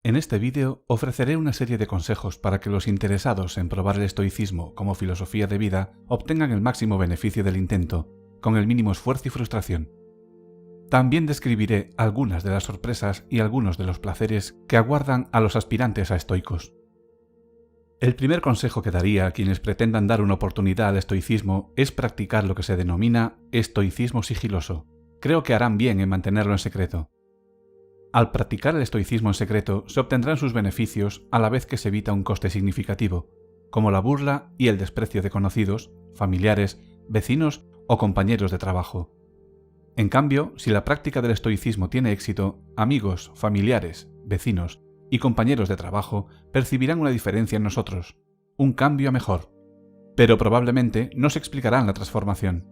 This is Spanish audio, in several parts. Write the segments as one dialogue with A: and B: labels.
A: En este vídeo ofreceré una serie de consejos para que los interesados en probar el estoicismo como filosofía de vida obtengan el máximo beneficio del intento, con el mínimo esfuerzo y frustración. También describiré algunas de las sorpresas y algunos de los placeres que aguardan a los aspirantes a estoicos. El primer consejo que daría a quienes pretendan dar una oportunidad al estoicismo es practicar lo que se denomina estoicismo sigiloso. Creo que harán bien en mantenerlo en secreto. Al practicar el estoicismo en secreto se obtendrán sus beneficios a la vez que se evita un coste significativo, como la burla y el desprecio de conocidos, familiares, vecinos o compañeros de trabajo. En cambio, si la práctica del estoicismo tiene éxito, amigos, familiares, vecinos y compañeros de trabajo percibirán una diferencia en nosotros, un cambio a mejor, pero probablemente no se explicarán la transformación.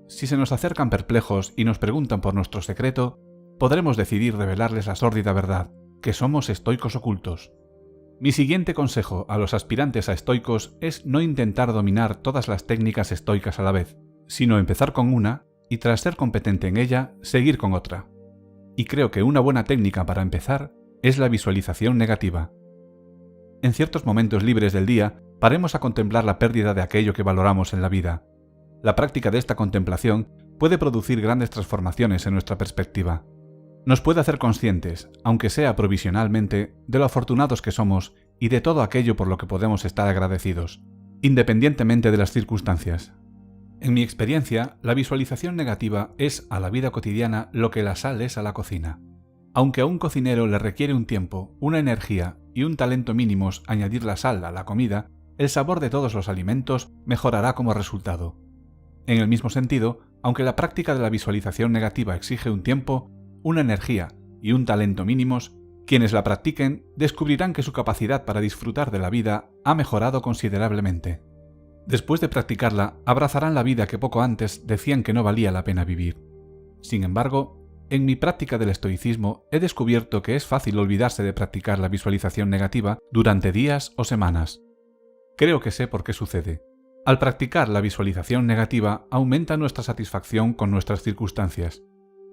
A: Si se nos acercan perplejos y nos preguntan por nuestro secreto, podremos decidir revelarles la sórdida verdad, que somos estoicos ocultos. Mi siguiente consejo a los aspirantes a estoicos es no intentar dominar todas las técnicas estoicas a la vez, sino empezar con una y tras ser competente en ella, seguir con otra. Y creo que una buena técnica para empezar es la visualización negativa. En ciertos momentos libres del día, paremos a contemplar la pérdida de aquello que valoramos en la vida. La práctica de esta contemplación puede producir grandes transformaciones en nuestra perspectiva. Nos puede hacer conscientes, aunque sea provisionalmente, de lo afortunados que somos y de todo aquello por lo que podemos estar agradecidos, independientemente de las circunstancias. En mi experiencia, la visualización negativa es a la vida cotidiana lo que la sal es a la cocina. Aunque a un cocinero le requiere un tiempo, una energía y un talento mínimos añadir la sal a la comida, el sabor de todos los alimentos mejorará como resultado. En el mismo sentido, aunque la práctica de la visualización negativa exige un tiempo, una energía y un talento mínimos, quienes la practiquen descubrirán que su capacidad para disfrutar de la vida ha mejorado considerablemente. Después de practicarla, abrazarán la vida que poco antes decían que no valía la pena vivir. Sin embargo, en mi práctica del estoicismo he descubierto que es fácil olvidarse de practicar la visualización negativa durante días o semanas. Creo que sé por qué sucede. Al practicar la visualización negativa aumenta nuestra satisfacción con nuestras circunstancias.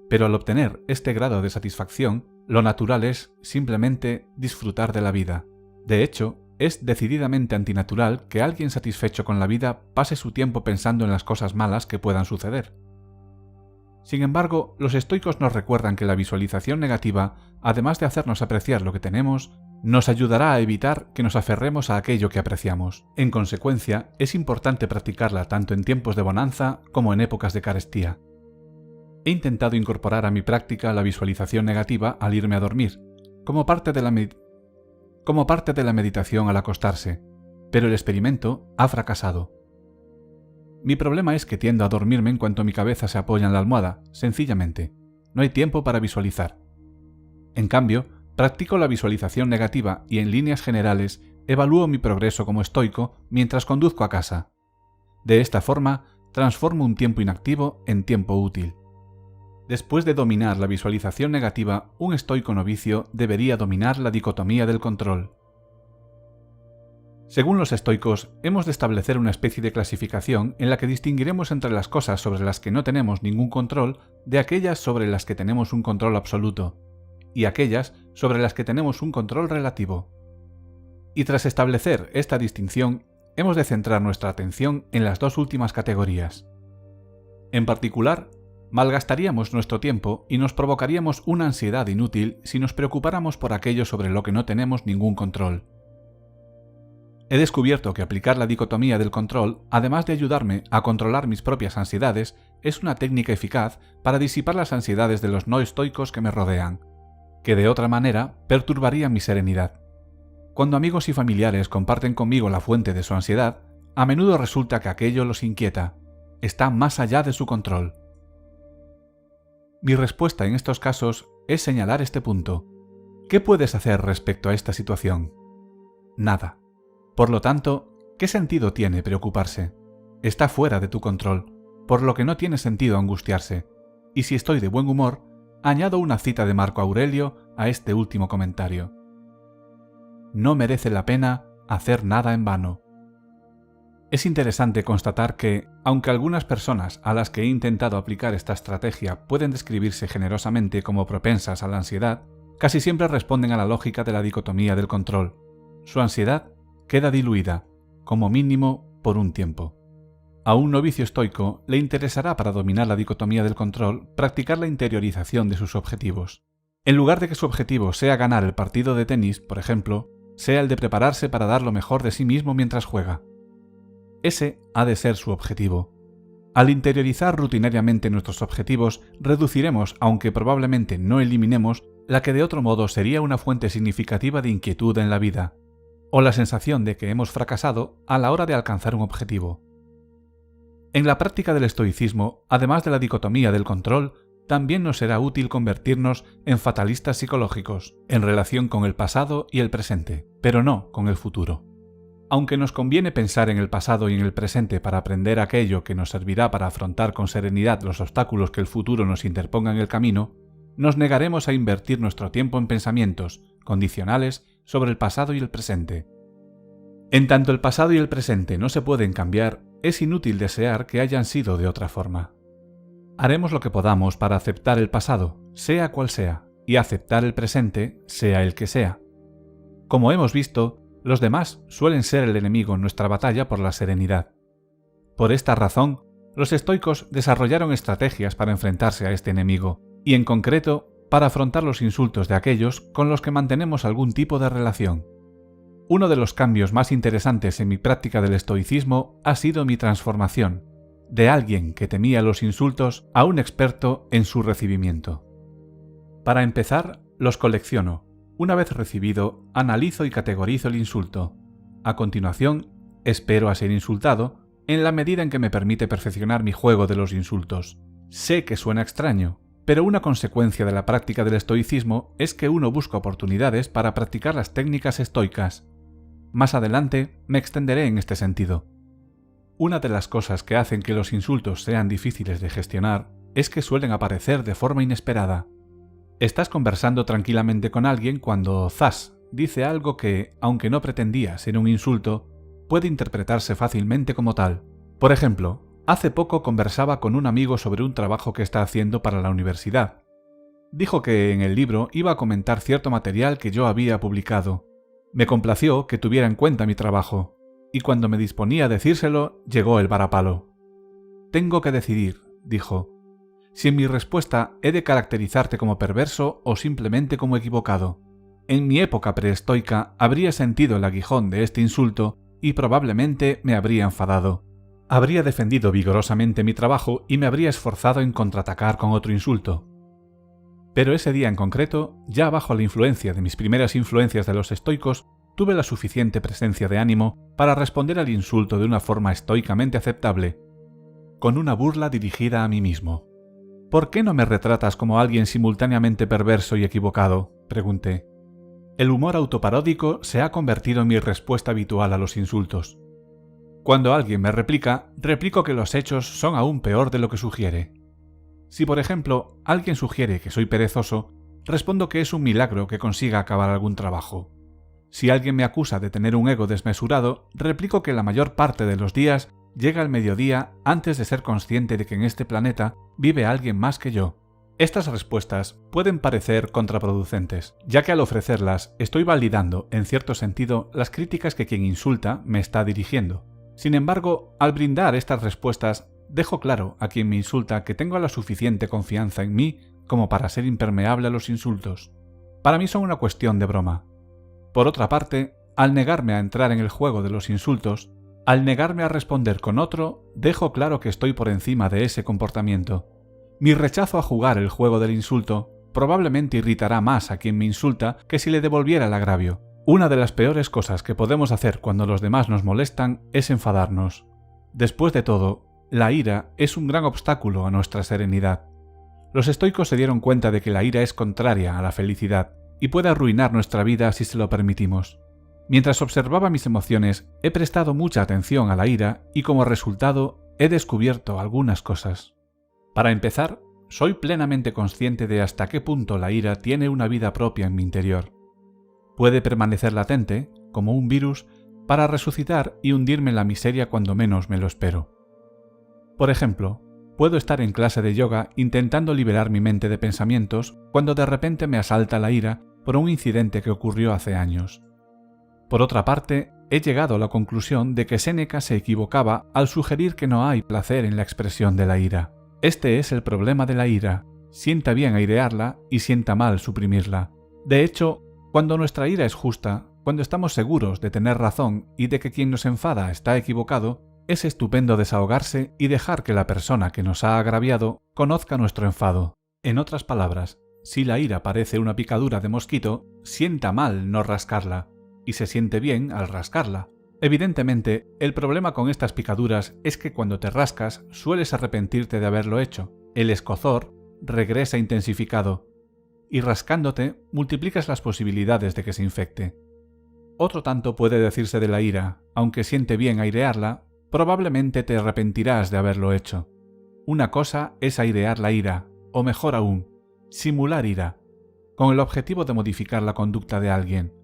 A: Pero al obtener este grado de satisfacción, lo natural es simplemente disfrutar de la vida. De hecho, es decididamente antinatural que alguien satisfecho con la vida pase su tiempo pensando en las cosas malas que puedan suceder. Sin embargo, los estoicos nos recuerdan que la visualización negativa, además de hacernos apreciar lo que tenemos, nos ayudará a evitar que nos aferremos a aquello que apreciamos. En consecuencia, es importante practicarla tanto en tiempos de bonanza como en épocas de carestía. He intentado incorporar a mi práctica la visualización negativa al irme a dormir, como parte de la meditación al acostarse, pero el experimento ha fracasado. Mi problema es que tiendo a dormirme en cuanto mi cabeza se apoya en la almohada, sencillamente. No hay tiempo para visualizar. En cambio, practico la visualización negativa y en líneas generales evalúo mi progreso como estoico mientras conduzco a casa. De esta forma, transformo un tiempo inactivo en tiempo útil. Después de dominar la visualización negativa, un estoico novicio debería dominar la dicotomía del control. Según los estoicos, hemos de establecer una especie de clasificación en la que distinguiremos entre las cosas sobre las que no tenemos ningún control de aquellas sobre las que tenemos un control absoluto, y aquellas sobre las que tenemos un control relativo. Y tras establecer esta distinción, hemos de centrar nuestra atención en las dos últimas categorías. En particular, malgastaríamos nuestro tiempo y nos provocaríamos una ansiedad inútil si nos preocupáramos por aquello sobre lo que no tenemos ningún control. He descubierto que aplicar la dicotomía del control, además de ayudarme a controlar mis propias ansiedades, es una técnica eficaz para disipar las ansiedades de los no estoicos que me rodean, que de otra manera perturbarían mi serenidad. Cuando amigos y familiares comparten conmigo la fuente de su ansiedad, a menudo resulta que aquello los inquieta, está más allá de su control. Mi respuesta en estos casos es señalar este punto. ¿Qué puedes hacer respecto a esta situación? Nada. Por lo tanto, ¿qué sentido tiene preocuparse? Está fuera de tu control, por lo que no tiene sentido angustiarse. Y si estoy de buen humor, añado una cita de Marco Aurelio a este último comentario. No merece la pena hacer nada en vano. Es interesante constatar que, aunque algunas personas a las que he intentado aplicar esta estrategia pueden describirse generosamente como propensas a la ansiedad, casi siempre responden a la lógica de la dicotomía del control. Su ansiedad queda diluida, como mínimo por un tiempo. A un novicio estoico le interesará, para dominar la dicotomía del control, practicar la interiorización de sus objetivos. En lugar de que su objetivo sea ganar el partido de tenis, por ejemplo, sea el de prepararse para dar lo mejor de sí mismo mientras juega. Ese ha de ser su objetivo. Al interiorizar rutinariamente nuestros objetivos, reduciremos, aunque probablemente no eliminemos, la que de otro modo sería una fuente significativa de inquietud en la vida, o la sensación de que hemos fracasado a la hora de alcanzar un objetivo. En la práctica del estoicismo, además de la dicotomía del control, también nos será útil convertirnos en fatalistas psicológicos en relación con el pasado y el presente, pero no con el futuro. Aunque nos conviene pensar en el pasado y en el presente para aprender aquello que nos servirá para afrontar con serenidad los obstáculos que el futuro nos interponga en el camino, nos negaremos a invertir nuestro tiempo en pensamientos condicionales sobre el pasado y el presente. En tanto el pasado y el presente no se pueden cambiar, es inútil desear que hayan sido de otra forma. Haremos lo que podamos para aceptar el pasado, sea cual sea, y aceptar el presente, sea el que sea. Como hemos visto, los demás suelen ser el enemigo en nuestra batalla por la serenidad. Por esta razón, los estoicos desarrollaron estrategias para enfrentarse a este enemigo, y en concreto, para afrontar los insultos de aquellos con los que mantenemos algún tipo de relación. Uno de los cambios más interesantes en mi práctica del estoicismo ha sido mi transformación, de alguien que temía los insultos a un experto en su recibimiento. Para empezar, los colecciono. Una vez recibido, analizo y categorizo el insulto. A continuación, espero a ser insultado, en la medida en que me permite perfeccionar mi juego de los insultos. Sé que suena extraño, pero una consecuencia de la práctica del estoicismo es que uno busca oportunidades para practicar las técnicas estoicas. Más adelante me extenderé en este sentido. Una de las cosas que hacen que los insultos sean difíciles de gestionar es que suelen aparecer de forma inesperada. Estás conversando tranquilamente con alguien cuando, zas, dice algo que, aunque no pretendía ser un insulto, puede interpretarse fácilmente como tal. Por ejemplo, hace poco conversaba con un amigo sobre un trabajo que está haciendo para la universidad. Dijo que en el libro iba a comentar cierto material que yo había publicado. Me complació que tuviera en cuenta mi trabajo, y cuando me disponía a decírselo, llegó el varapalo. «Tengo que decidir», dijo, «si en mi respuesta he de caracterizarte como perverso o simplemente como equivocado. En mi época preestoica habría sentido el aguijón de este insulto y probablemente me habría enfadado. Habría defendido vigorosamente mi trabajo y me habría esforzado en contraatacar con otro insulto. Pero ese día en concreto, ya bajo la influencia de mis primeras influencias de los estoicos, tuve la suficiente presencia de ánimo para responder al insulto de una forma estoicamente aceptable, con una burla dirigida a mí mismo. «¿Por qué no me retratas como alguien simultáneamente perverso y equivocado?», pregunté. El humor autoparódico se ha convertido en mi respuesta habitual a los insultos. Cuando alguien me replica, replico que los hechos son aún peor de lo que sugiere. Si, por ejemplo, alguien sugiere que soy perezoso, respondo que es un milagro que consiga acabar algún trabajo. Si alguien me acusa de tener un ego desmesurado, replico que la mayor parte de los días llega al mediodía antes de ser consciente de que en este planeta vive alguien más que yo. Estas respuestas pueden parecer contraproducentes, ya que al ofrecerlas estoy validando, en cierto sentido, las críticas que quien insulta me está dirigiendo. Sin embargo, al brindar estas respuestas, dejo claro a quien me insulta que tengo la suficiente confianza en mí como para ser impermeable a los insultos. Para mí son una cuestión de broma. Por otra parte, al negarme a entrar en el juego de los insultos, al negarme a responder con otro, dejo claro que estoy por encima de ese comportamiento. Mi rechazo a jugar el juego del insulto probablemente irritará más a quien me insulta que si le devolviera el agravio. Una de las peores cosas que podemos hacer cuando los demás nos molestan es enfadarnos. Después de todo, la ira es un gran obstáculo a nuestra serenidad. Los estoicos se dieron cuenta de que la ira es contraria a la felicidad y puede arruinar nuestra vida si se lo permitimos. Mientras observaba mis emociones, he prestado mucha atención a la ira y como resultado he descubierto algunas cosas. Para empezar, soy plenamente consciente de hasta qué punto la ira tiene una vida propia en mi interior. Puede permanecer latente, como un virus, para resucitar y hundirme en la miseria cuando menos me lo espero. Por ejemplo, puedo estar en clase de yoga intentando liberar mi mente de pensamientos cuando de repente me asalta la ira por un incidente que ocurrió hace años. Por otra parte, he llegado a la conclusión de que Séneca se equivocaba al sugerir que no hay placer en la expresión de la ira. Este es el problema de la ira. Sienta bien airearla y sienta mal suprimirla. De hecho, cuando nuestra ira es justa, cuando estamos seguros de tener razón y de que quien nos enfada está equivocado, es estupendo desahogarse y dejar que la persona que nos ha agraviado conozca nuestro enfado. En otras palabras, si la ira parece una picadura de mosquito, sienta mal no rascarla, y se siente bien al rascarla. Evidentemente, el problema con estas picaduras es que cuando te rascas sueles arrepentirte de haberlo hecho. El escozor regresa intensificado, y rascándote multiplicas las posibilidades de que se infecte. Otro tanto puede decirse de la ira, aunque siente bien airearla, probablemente te arrepentirás de haberlo hecho. Una cosa es airear la ira, o mejor aún, simular ira, con el objetivo de modificar la conducta de alguien.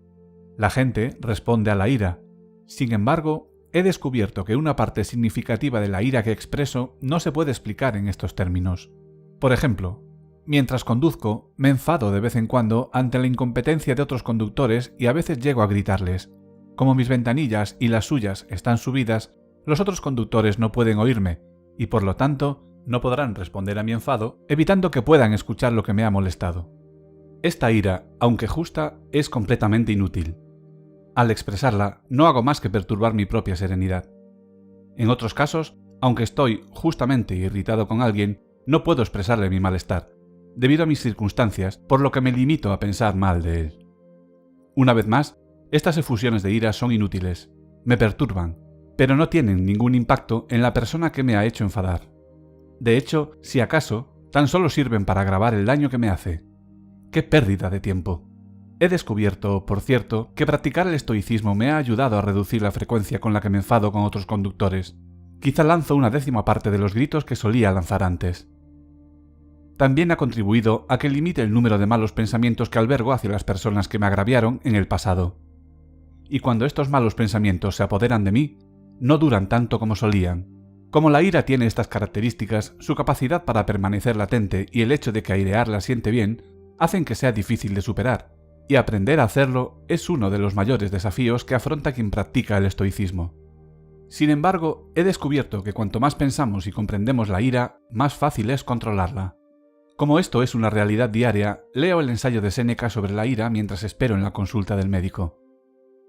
A: La gente responde a la ira. Sin embargo, he descubierto que una parte significativa de la ira que expreso no se puede explicar en estos términos. Por ejemplo, mientras conduzco, me enfado de vez en cuando ante la incompetencia de otros conductores y a veces llego a gritarles. Como mis ventanillas y las suyas están subidas, los otros conductores no pueden oírme y por lo tanto no podrán responder a mi enfado, evitando que puedan escuchar lo que me ha molestado. Esta ira, aunque justa, es completamente inútil. Al expresarla, no hago más que perturbar mi propia serenidad. En otros casos, aunque estoy justamente irritado con alguien, no puedo expresarle mi malestar, debido a mis circunstancias, por lo que me limito a pensar mal de él. Una vez más, estas efusiones de ira son inútiles, me perturban, pero no tienen ningún impacto en la persona que me ha hecho enfadar. De hecho, si acaso, tan solo sirven para agravar el daño que me hace. ¡Qué pérdida de tiempo! He descubierto, por cierto, que practicar el estoicismo me ha ayudado a reducir la frecuencia con la que me enfado con otros conductores. Quizá lanzo una décima parte de los gritos que solía lanzar antes. También ha contribuido a que limite el número de malos pensamientos que albergo hacia las personas que me agraviaron en el pasado. Y cuando estos malos pensamientos se apoderan de mí, no duran tanto como solían. Como la ira tiene estas características, su capacidad para permanecer latente y el hecho de que airearla siente bien, hacen que sea difícil de superar. Y aprender a hacerlo es uno de los mayores desafíos que afronta quien practica el estoicismo. Sin embargo, he descubierto que cuanto más pensamos y comprendemos la ira, más fácil es controlarla. Como esto es una realidad diaria, leo el ensayo de Séneca sobre la ira mientras espero en la consulta del médico.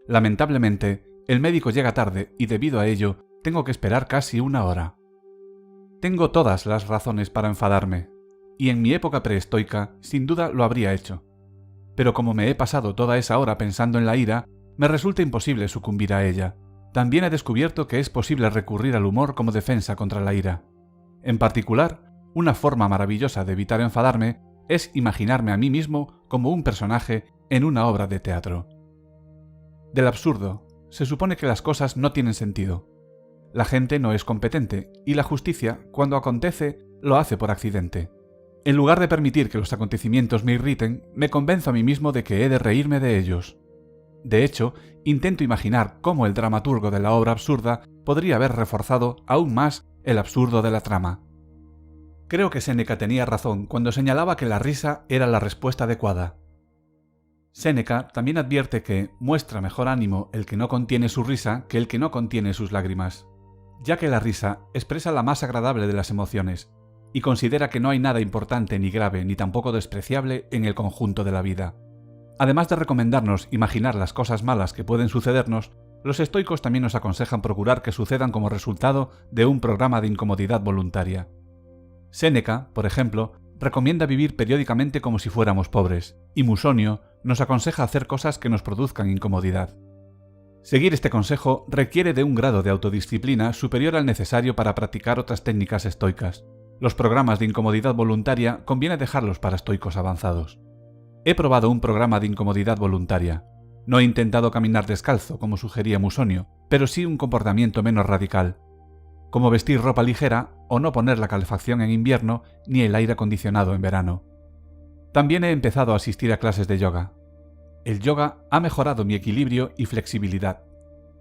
A: Lamentablemente, el médico llega tarde y debido a ello, tengo que esperar casi una hora. Tengo todas las razones para enfadarme, y en mi época preestoica, sin duda lo habría hecho. Pero como me he pasado toda esa hora pensando en la ira, me resulta imposible sucumbir a ella. También he descubierto que es posible recurrir al humor como defensa contra la ira. En particular, una forma maravillosa de evitar enfadarme es imaginarme a mí mismo como un personaje en una obra de teatro. Del absurdo, se supone que las cosas no tienen sentido. La gente no es competente y la justicia, cuando acontece, lo hace por accidente. En lugar de permitir que los acontecimientos me irriten, me convenzo a mí mismo de que he de reírme de ellos. De hecho, intento imaginar cómo el dramaturgo de la obra absurda podría haber reforzado aún más el absurdo de la trama. Creo que Séneca tenía razón cuando señalaba que la risa era la respuesta adecuada. Séneca también advierte que muestra mejor ánimo el que no contiene su risa que el que no contiene sus lágrimas, ya que la risa expresa la más agradable de las emociones, y considera que no hay nada importante ni grave ni tampoco despreciable en el conjunto de la vida. Además de recomendarnos imaginar las cosas malas que pueden sucedernos, los estoicos también nos aconsejan procurar que sucedan como resultado de un programa de incomodidad voluntaria. Séneca, por ejemplo, recomienda vivir periódicamente como si fuéramos pobres, y Musonio nos aconseja hacer cosas que nos produzcan incomodidad. Seguir este consejo requiere de un grado de autodisciplina superior al necesario para practicar otras técnicas estoicas. Los programas de incomodidad voluntaria conviene dejarlos para estoicos avanzados. He probado un programa de incomodidad voluntaria. No he intentado caminar descalzo, como sugería Musonio, pero sí un comportamiento menos radical, como vestir ropa ligera o no poner la calefacción en invierno ni el aire acondicionado en verano. También he empezado a asistir a clases de yoga. El yoga ha mejorado mi equilibrio y flexibilidad.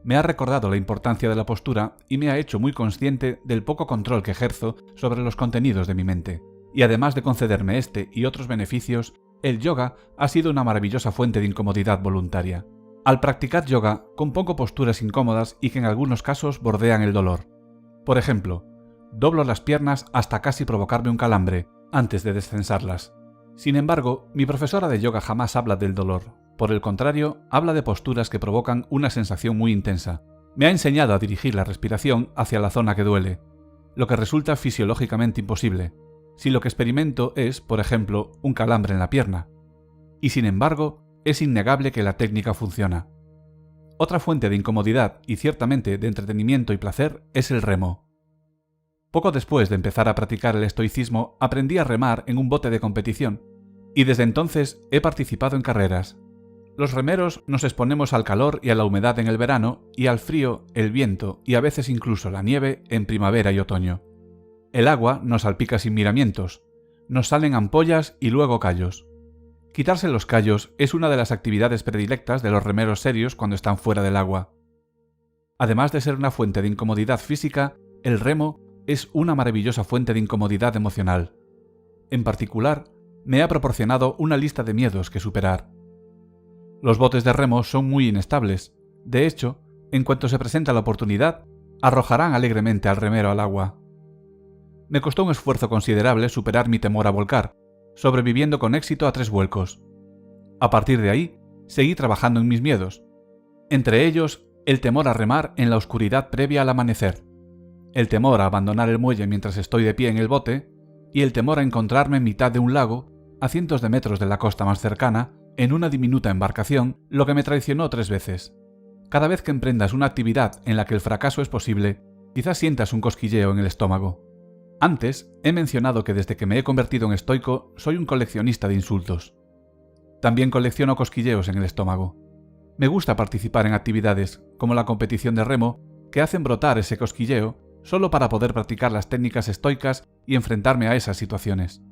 A: Me ha recordado la importancia de la postura y me ha hecho muy consciente del poco control que ejerzo sobre los contenidos de mi mente. Y además de concederme este y otros beneficios, El yoga ha sido una maravillosa fuente de incomodidad voluntaria. Al practicar yoga, compongo posturas incómodas y que en algunos casos bordean el dolor. Por ejemplo, doblo las piernas hasta casi provocarme un calambre antes de descensarlas. Sin embargo, mi profesora de yoga jamás habla del dolor. Por el contrario, habla de posturas que provocan una sensación muy intensa. Me ha enseñado a dirigir la respiración hacia la zona que duele, lo que resulta fisiológicamente imposible, si lo que experimento es, por ejemplo, un calambre en la pierna. Y sin embargo, es innegable que la técnica funciona. Otra fuente de incomodidad y ciertamente de entretenimiento y placer es el remo. Poco después de empezar a practicar el estoicismo, aprendí a remar en un bote de competición, y desde entonces he participado en carreras. Los remeros nos exponemos al calor y a la humedad en el verano, y al frío, el viento y a veces incluso la nieve en primavera y otoño. El agua nos salpica sin miramientos, nos salen ampollas y luego callos. Quitarse los callos es una de las actividades predilectas de los remeros serios cuando están fuera del agua. Además de ser una fuente de incomodidad física, el remo es una maravillosa fuente de incomodidad emocional. En particular, me ha proporcionado una lista de miedos que superar. Los botes de remo son muy inestables. De hecho, en cuanto se presenta la oportunidad, arrojarán alegremente al remero al agua. Me costó un esfuerzo considerable superar mi temor a volcar, sobreviviendo con éxito a 3 vuelcos. A partir de ahí, seguí trabajando en mis miedos. Entre ellos, el temor a remar en la oscuridad previa al amanecer, el temor a abandonar el muelle mientras estoy de pie en el bote, y el temor a encontrarme en mitad de un lago, a cientos de metros de la costa más cercana, en una diminuta embarcación, lo que me traicionó 3 veces. Cada vez que emprendas una actividad en la que el fracaso es posible, quizás sientas un cosquilleo en el estómago. Antes, he mencionado que desde que me he convertido en estoico, soy un coleccionista de insultos. También colecciono cosquilleos en el estómago. Me gusta participar en actividades, como la competición de remo, que hacen brotar ese cosquilleo solo para poder practicar las técnicas estoicas y enfrentarme a esas situaciones.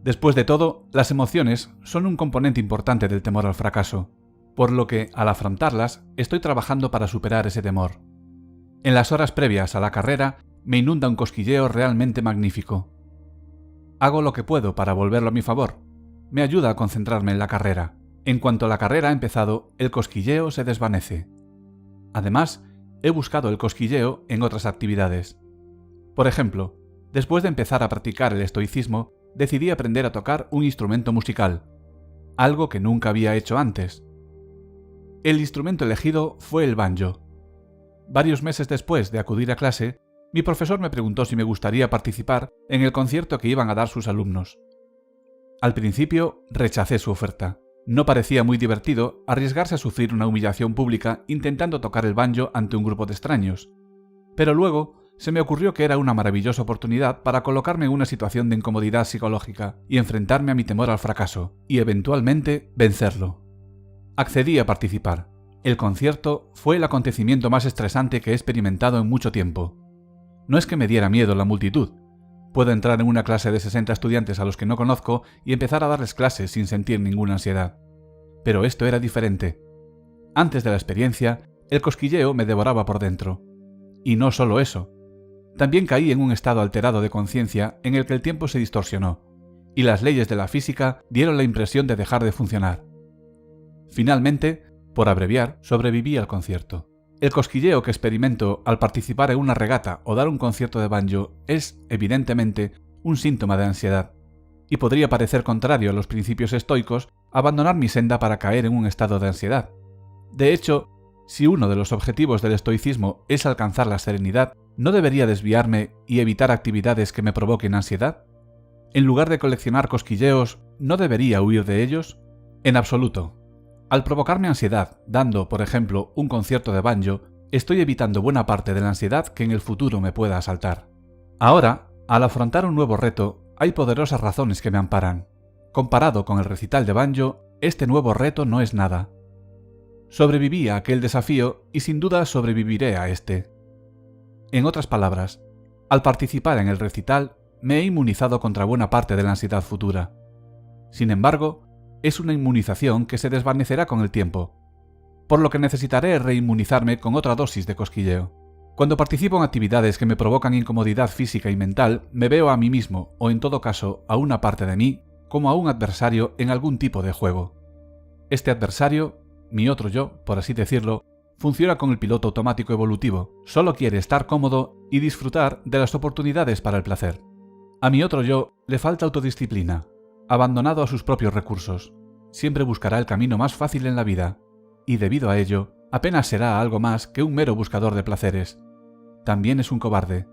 A: Después de todo, las emociones son un componente importante del temor al fracaso, por lo que, al afrontarlas, estoy trabajando para superar ese temor. En las horas previas a la carrera, me inunda un cosquilleo realmente magnífico. Hago lo que puedo para volverlo a mi favor. Me ayuda a concentrarme en la carrera. En cuanto la carrera ha empezado, el cosquilleo se desvanece. Además, he buscado el cosquilleo en otras actividades. Por ejemplo, después de empezar a practicar el estoicismo, decidí aprender a tocar un instrumento musical, algo que nunca había hecho antes. El instrumento elegido fue el banjo. Varios meses después de acudir a clase, mi profesor me preguntó si me gustaría participar en el concierto que iban a dar sus alumnos. Al principio, rechacé su oferta. No parecía muy divertido arriesgarse a sufrir una humillación pública intentando tocar el banjo ante un grupo de extraños. Pero luego, se me ocurrió que era una maravillosa oportunidad para colocarme en una situación de incomodidad psicológica y enfrentarme a mi temor al fracaso, y eventualmente vencerlo. Accedí a participar. El concierto fue el acontecimiento más estresante que he experimentado en mucho tiempo. No es que me diera miedo la multitud. Puedo entrar en una clase de 60 estudiantes a los que no conozco y empezar a darles clases sin sentir ninguna ansiedad. Pero esto era diferente. Antes de la experiencia, el cosquilleo me devoraba por dentro. Y no solo eso. También caí en un estado alterado de conciencia en el que el tiempo se distorsionó, y las leyes de la física dieron la impresión de dejar de funcionar. Finalmente, por abreviar, sobreviví al concierto. El cosquilleo que experimento al participar en una regata o dar un concierto de banjo es, evidentemente, un síntoma de ansiedad, y podría parecer contrario a los principios estoicos abandonar mi senda para caer en un estado de ansiedad. De hecho, si uno de los objetivos del estoicismo es alcanzar la serenidad, ¿no debería desviarme y evitar actividades que me provoquen ansiedad? En lugar de coleccionar cosquilleos, ¿no debería huir de ellos? En absoluto. Al provocarme ansiedad, dando, por ejemplo, un concierto de banjo, estoy evitando buena parte de la ansiedad que en el futuro me pueda asaltar. Ahora, al afrontar un nuevo reto, hay poderosas razones que me amparan. Comparado con el recital de banjo, este nuevo reto no es nada. Sobreviví a aquel desafío y sin duda sobreviviré a este. En otras palabras, al participar en el recital, me he inmunizado contra buena parte de la ansiedad futura. Sin embargo, es una inmunización que se desvanecerá con el tiempo, por lo que necesitaré reinmunizarme con otra dosis de cosquilleo. Cuando participo en actividades que me provocan incomodidad física y mental, me veo a mí mismo, o en todo caso, a una parte de mí, como a un adversario en algún tipo de juego. Este adversario, mi otro yo, por así decirlo, funciona con el piloto automático evolutivo, solo quiere estar cómodo y disfrutar de las oportunidades para el placer. A mi otro yo le falta autodisciplina, abandonado a sus propios recursos. Siempre buscará el camino más fácil en la vida, y debido a ello, apenas será algo más que un mero buscador de placeres. También es un cobarde.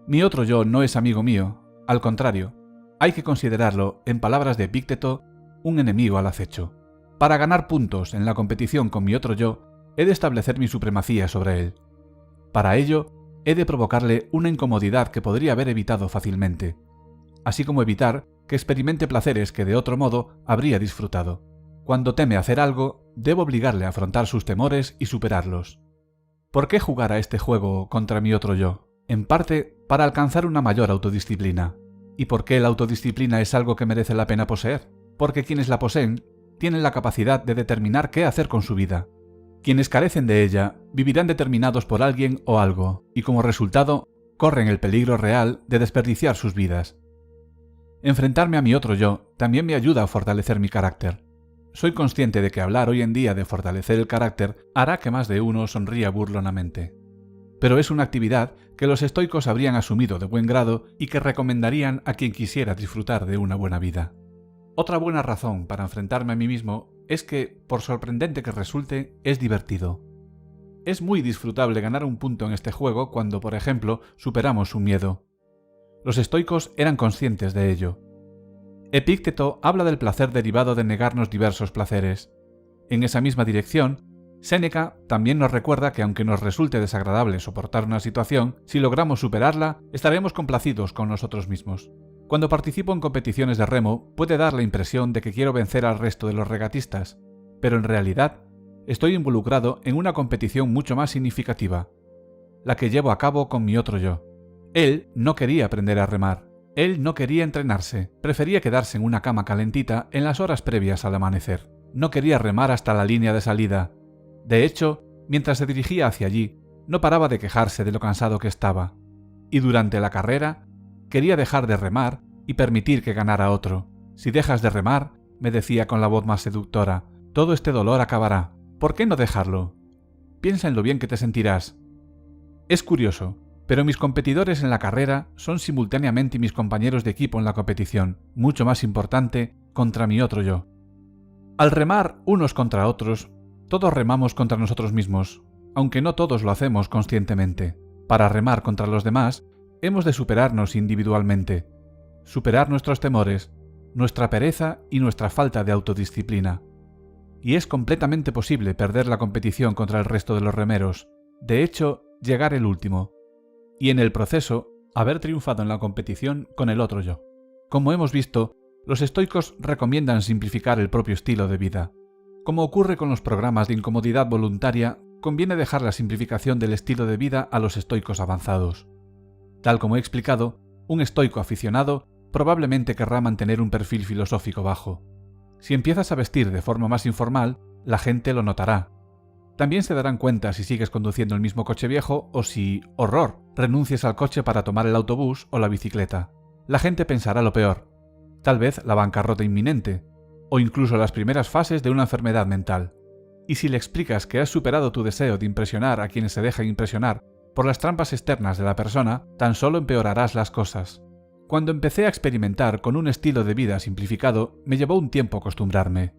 A: Mi otro yo no es amigo mío, al contrario, hay que considerarlo, en palabras de Epícteto, un enemigo al acecho. Para ganar puntos en la competición con mi otro yo, he de establecer mi supremacía sobre él. Para ello, he de provocarle una incomodidad que podría haber evitado fácilmente, así como evitar que experimente placeres que de otro modo habría disfrutado. Cuando teme hacer algo, debo obligarle a afrontar sus temores y superarlos. ¿Por qué jugar a este juego contra mi otro yo? En parte, para alcanzar una mayor autodisciplina. ¿Y por qué la autodisciplina es algo que merece la pena poseer? Porque quienes la poseen tienen la capacidad de determinar qué hacer con su vida. Quienes carecen de ella vivirán determinados por alguien o algo, y como resultado, corren el peligro real de desperdiciar sus vidas. Enfrentarme a mi otro yo también me ayuda a fortalecer mi carácter. Soy consciente de que hablar hoy en día de fortalecer el carácter hará que más de uno sonría burlonamente. Pero es una actividad que los estoicos habrían asumido de buen grado y que recomendarían a quien quisiera disfrutar de una buena vida. Otra buena razón para enfrentarme a mí mismo es que, por sorprendente que resulte, es divertido. Es muy disfrutable ganar un punto en este juego cuando, por ejemplo, superamos un miedo. Los estoicos eran conscientes de ello. Epícteto habla del placer derivado de negarnos diversos placeres. En esa misma dirección, Séneca también nos recuerda que aunque nos resulte desagradable soportar una situación, si logramos superarla, estaremos complacidos con nosotros mismos. Cuando participo en competiciones de remo, puede dar la impresión de que quiero vencer al resto de los regatistas, pero en realidad estoy involucrado en una competición mucho más significativa, la que llevo a cabo con mi otro yo. Él no quería aprender a remar, él no quería entrenarse, prefería quedarse en una cama calentita en las horas previas al amanecer. No quería remar hasta la línea de salida. De hecho, mientras se dirigía hacia allí, no paraba de quejarse de lo cansado que estaba. Y durante la carrera, quería dejar de remar y permitir que ganara otro. Si dejas de remar, me decía con la voz más seductora, todo este dolor acabará. ¿Por qué no dejarlo? Piensa en lo bien que te sentirás. Es curioso, pero mis competidores en la carrera son simultáneamente mis compañeros de equipo en la competición, mucho más importante, contra mi otro yo. Al remar unos contra otros, todos remamos contra nosotros mismos, aunque no todos lo hacemos conscientemente. Para remar contra los demás, hemos de superarnos individualmente, superar nuestros temores, nuestra pereza y nuestra falta de autodisciplina. Y es completamente posible perder la competición contra el resto de los remeros, de hecho, llegar el último, y en el proceso, haber triunfado en la competición con el otro yo. Como hemos visto, los estoicos recomiendan simplificar el propio estilo de vida. Como ocurre con los programas de incomodidad voluntaria, conviene dejar la simplificación del estilo de vida a los estoicos avanzados. Tal como he explicado, un estoico aficionado probablemente querrá mantener un perfil filosófico bajo. Si empiezas a vestir de forma más informal, la gente lo notará. También se darán cuenta si sigues conduciendo el mismo coche viejo o si, horror, renuncias al coche para tomar el autobús o la bicicleta. La gente pensará lo peor, tal vez la bancarrota inminente, o incluso las primeras fases de una enfermedad mental. Y si le explicas que has superado tu deseo de impresionar a quienes se dejan impresionar por las trampas externas de la persona, tan solo empeorarás las cosas. Cuando empecé a experimentar con un estilo de vida simplificado, me llevó un tiempo acostumbrarme.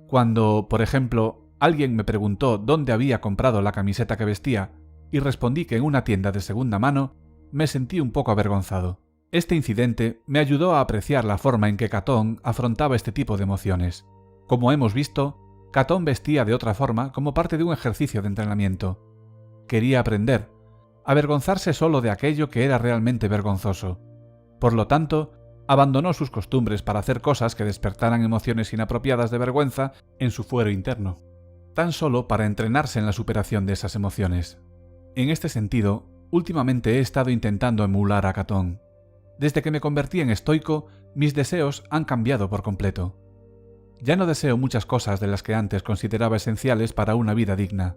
A: Cuando, por ejemplo, alguien me preguntó dónde había comprado la camiseta que vestía y respondí que en una tienda de segunda mano, me sentí un poco avergonzado. Este incidente me ayudó a apreciar la forma en que Catón afrontaba este tipo de emociones. Como hemos visto, Catón vestía de otra forma como parte de un ejercicio de entrenamiento. Quería aprender, avergonzarse solo de aquello que era realmente vergonzoso. Por lo tanto, abandonó sus costumbres para hacer cosas que despertaran emociones inapropiadas de vergüenza en su fuero interno, tan solo para entrenarse en la superación de esas emociones. En este sentido, últimamente he estado intentando emular a Catón. Desde que me convertí en estoico, mis deseos han cambiado por completo. Ya no deseo muchas cosas de las que antes consideraba esenciales para una vida digna.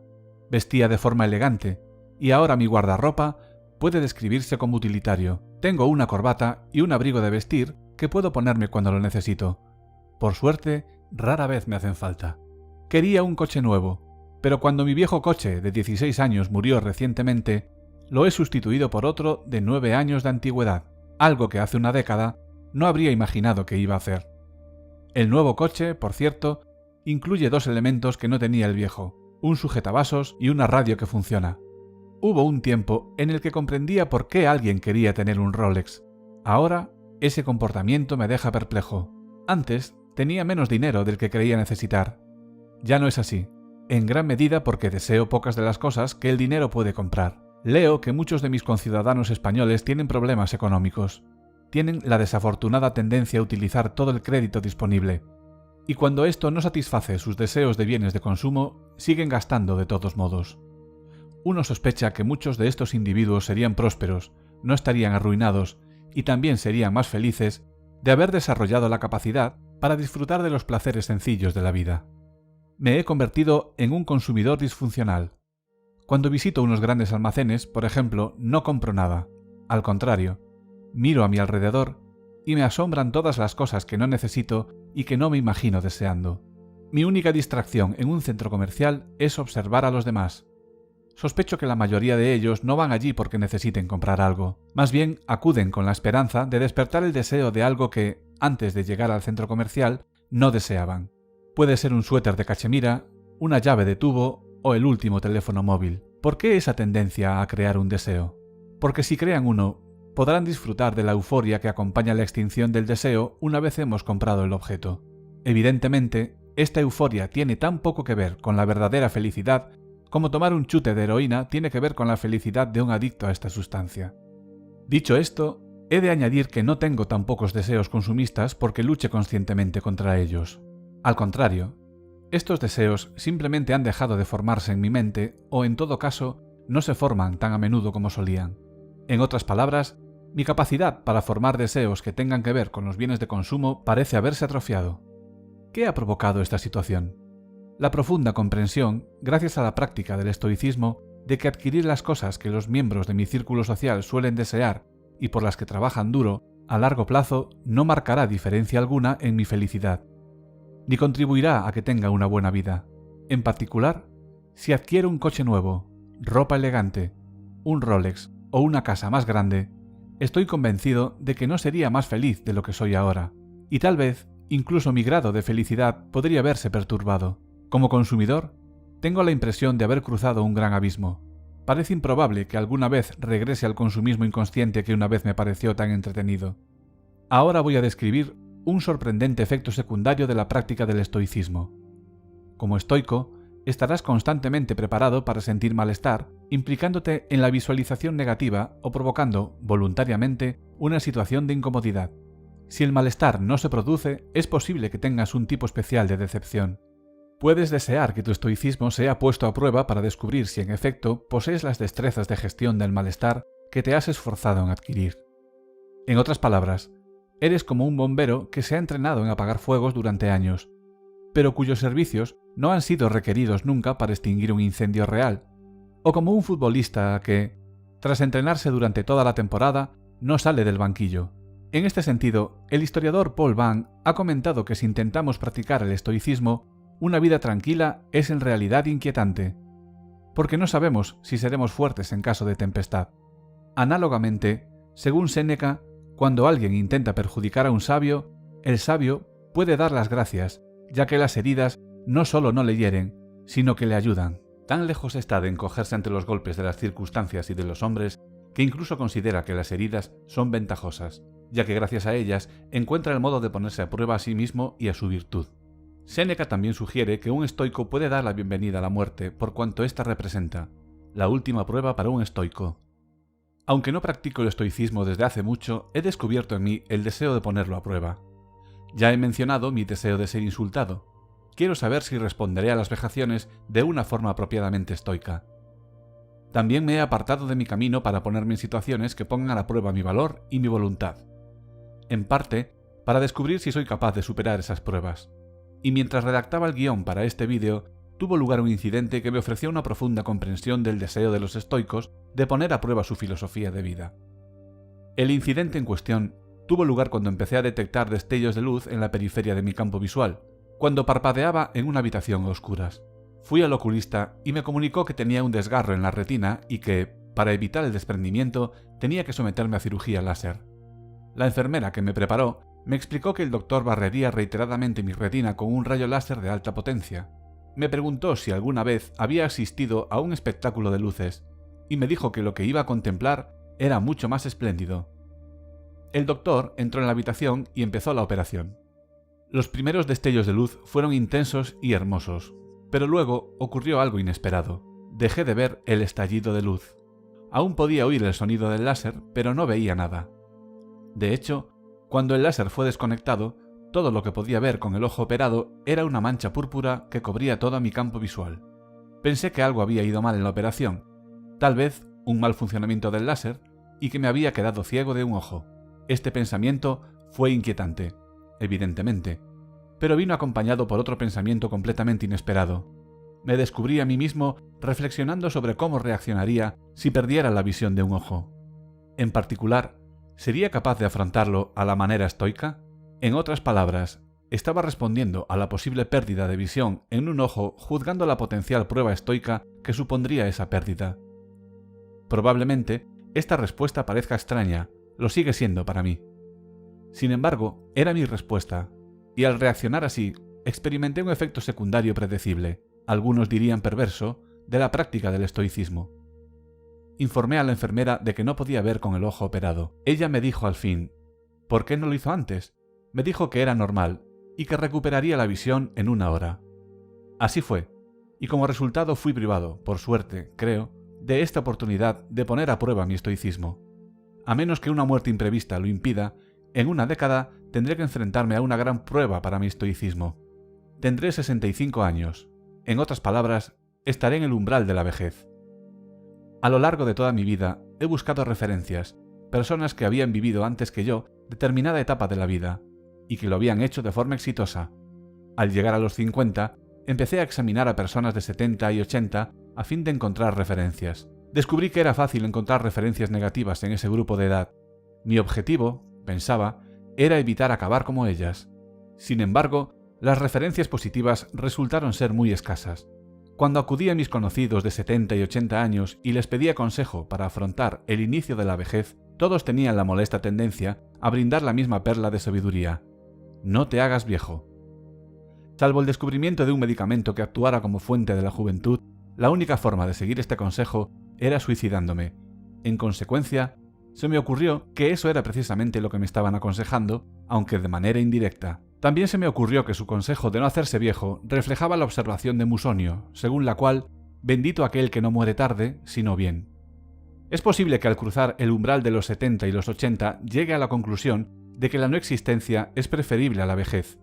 A: Vestía de forma elegante, y ahora mi guardarropa puede describirse como utilitario. Tengo una corbata y un abrigo de vestir que puedo ponerme cuando lo necesito. Por suerte, rara vez me hacen falta. Quería un coche nuevo, pero cuando mi viejo coche de 16 años murió recientemente, lo he sustituido por otro de 9 años de antigüedad, algo que hace una década no habría imaginado que iba a hacer. El nuevo coche, por cierto, incluye 2 elementos que no tenía el viejo, un sujetavasos y una radio que funciona. Hubo un tiempo en el que comprendía por qué alguien quería tener un Rolex. Ahora, ese comportamiento me deja perplejo. Antes, tenía menos dinero del que creía necesitar. Ya no es así, en gran medida porque deseo pocas de las cosas que el dinero puede comprar. Leo que muchos de mis conciudadanos españoles tienen problemas económicos. Tienen la desafortunada tendencia a utilizar todo el crédito disponible. Y cuando esto no satisface sus deseos de bienes de consumo, siguen gastando de todos modos. Uno sospecha que muchos de estos individuos serían prósperos, no estarían arruinados y también serían más felices de haber desarrollado la capacidad para disfrutar de los placeres sencillos de la vida. Me he convertido en un consumidor disfuncional. Cuando visito unos grandes almacenes, por ejemplo, no compro nada. Al contrario, miro a mi alrededor y me asombran todas las cosas que no necesito y que no me imagino deseando. Mi única distracción en un centro comercial es observar a los demás. Sospecho que la mayoría de ellos no van allí porque necesiten comprar algo. Más bien, acuden con la esperanza de despertar el deseo de algo que, antes de llegar al centro comercial, no deseaban. Puede ser un suéter de cachemira, una llave de tubo o el último teléfono móvil. ¿Por qué esa tendencia a crear un deseo? Porque si crean uno, podrán disfrutar de la euforia que acompaña la extinción del deseo una vez hemos comprado el objeto. Evidentemente, esta euforia tiene tan poco que ver con la verdadera felicidad como tomar un chute de heroína tiene que ver con la felicidad de un adicto a esta sustancia. Dicho esto, he de añadir que no tengo tan pocos deseos consumistas porque luche conscientemente contra ellos. Al contrario, estos deseos simplemente han dejado de formarse en mi mente o, en todo caso, no se forman tan a menudo como solían. En otras palabras, mi capacidad para formar deseos que tengan que ver con los bienes de consumo parece haberse atrofiado. ¿Qué ha provocado esta situación? La profunda comprensión, gracias a la práctica del estoicismo, de que adquirir las cosas que los miembros de mi círculo social suelen desear y por las que trabajan duro, a largo plazo no marcará diferencia alguna en mi felicidad, ni contribuirá a que tenga una buena vida. En particular, si adquiero un coche nuevo, ropa elegante, un Rolex o una casa más grande, estoy convencido de que no sería más feliz de lo que soy ahora, y tal vez incluso mi grado de felicidad podría verse perturbado. Como consumidor, tengo la impresión de haber cruzado un gran abismo. Parece improbable que alguna vez regrese al consumismo inconsciente que una vez me pareció tan entretenido. Ahora voy a describir un sorprendente efecto secundario de la práctica del estoicismo. Como estoico, estarás constantemente preparado para sentir malestar, implicándote en la visualización negativa o provocando, voluntariamente, una situación de incomodidad. Si el malestar no se produce, es posible que tengas un tipo especial de decepción. Puedes desear que tu estoicismo sea puesto a prueba para descubrir si en efecto posees las destrezas de gestión del malestar que te has esforzado en adquirir. En otras palabras, eres como un bombero que se ha entrenado en apagar fuegos durante años, pero cuyos servicios no han sido requeridos nunca para extinguir un incendio real, o como un futbolista que, tras entrenarse durante toda la temporada, no sale del banquillo. En este sentido, el historiador Paul Bank ha comentado que si intentamos practicar el estoicismo, una vida tranquila es en realidad inquietante, porque no sabemos si seremos fuertes en caso de tempestad. Análogamente, según Séneca, cuando alguien intenta perjudicar a un sabio, el sabio puede dar las gracias, ya que las heridas no solo no le hieren, sino que le ayudan. Tan lejos está de encogerse ante los golpes de las circunstancias y de los hombres, que incluso considera que las heridas son ventajosas, ya que gracias a ellas encuentra el modo de ponerse a prueba a sí mismo y a su virtud. Séneca también sugiere que un estoico puede dar la bienvenida a la muerte por cuanto ésta representa la última prueba para un estoico. Aunque no practico el estoicismo desde hace mucho, he descubierto en mí el deseo de ponerlo a prueba. Ya he mencionado mi deseo de ser insultado. Quiero saber si responderé a las vejaciones de una forma apropiadamente estoica. También me he apartado de mi camino para ponerme en situaciones que pongan a prueba mi valor y mi voluntad. En parte, para descubrir si soy capaz de superar esas pruebas. Y mientras redactaba el guión para este vídeo, tuvo lugar un incidente que me ofreció una profunda comprensión del deseo de los estoicos de poner a prueba su filosofía de vida. El incidente en cuestión tuvo lugar cuando empecé a detectar destellos de luz en la periferia de mi campo visual, cuando parpadeaba en una habitación a oscuras. Fui al oculista y me comunicó que tenía un desgarro en la retina y que, para evitar el desprendimiento, tenía que someterme a cirugía láser. La enfermera que me preparó me explicó que el doctor barrería reiteradamente mi retina con un rayo láser de alta potencia. Me preguntó si alguna vez había asistido a un espectáculo de luces, y me dijo que lo que iba a contemplar era mucho más espléndido. El doctor entró en la habitación y empezó la operación. Los primeros destellos de luz fueron intensos y hermosos, pero luego ocurrió algo inesperado. Dejé de ver el estallido de luz. Aún podía oír el sonido del láser, pero no veía nada. De hecho, cuando el láser fue desconectado, todo lo que podía ver con el ojo operado era una mancha púrpura que cubría todo mi campo visual. Pensé que algo había ido mal en la operación, tal vez un mal funcionamiento del láser, y que me había quedado ciego de un ojo. Este pensamiento fue inquietante, evidentemente, pero vino acompañado por otro pensamiento completamente inesperado. Me descubrí a mí mismo reflexionando sobre cómo reaccionaría si perdiera la visión de un ojo. En particular, ¿sería capaz de afrontarlo a la manera estoica? En otras palabras, estaba respondiendo a la posible pérdida de visión en un ojo juzgando la potencial prueba estoica que supondría esa pérdida. Probablemente, esta respuesta parezca extraña, lo sigue siendo para mí. Sin embargo, era mi respuesta, y al reaccionar así, experimenté un efecto secundario predecible, algunos dirían perverso, de la práctica del estoicismo. Informé a la enfermera de que no podía ver con el ojo operado. Ella me dijo al fin, ¿por qué no lo hizo antes? Me dijo que era normal y que recuperaría la visión en 1 hora. Así fue, y como resultado fui privado, por suerte, creo, de esta oportunidad de poner a prueba mi estoicismo. A menos que una muerte imprevista lo impida, en 1 década tendré que enfrentarme a una gran prueba para mi estoicismo. Tendré 65 años. En otras palabras, estaré en el umbral de la vejez. A lo largo de toda mi vida he buscado referencias, personas que habían vivido antes que yo determinada etapa de la vida, y que lo habían hecho de forma exitosa. Al llegar a los 50, empecé a examinar a personas de 70 y 80 a fin de encontrar referencias. Descubrí que era fácil encontrar referencias negativas en ese grupo de edad. Mi objetivo, pensaba, era evitar acabar como ellas. Sin embargo, las referencias positivas resultaron ser muy escasas. Cuando acudí a mis conocidos de 70 y 80 años y les pedía consejo para afrontar el inicio de la vejez, todos tenían la molesta tendencia a brindar la misma perla de sabiduría: no te hagas viejo. Salvo el descubrimiento de un medicamento que actuara como fuente de la juventud, la única forma de seguir este consejo era suicidándome. En consecuencia, se me ocurrió que eso era precisamente lo que me estaban aconsejando, aunque de manera indirecta. También se me ocurrió que su consejo de no hacerse viejo reflejaba la observación de Musonio, según la cual, bendito aquel que no muere tarde, sino bien. Es posible que al cruzar el umbral de los 70 y los 80 llegue a la conclusión de que la no existencia es preferible a la vejez,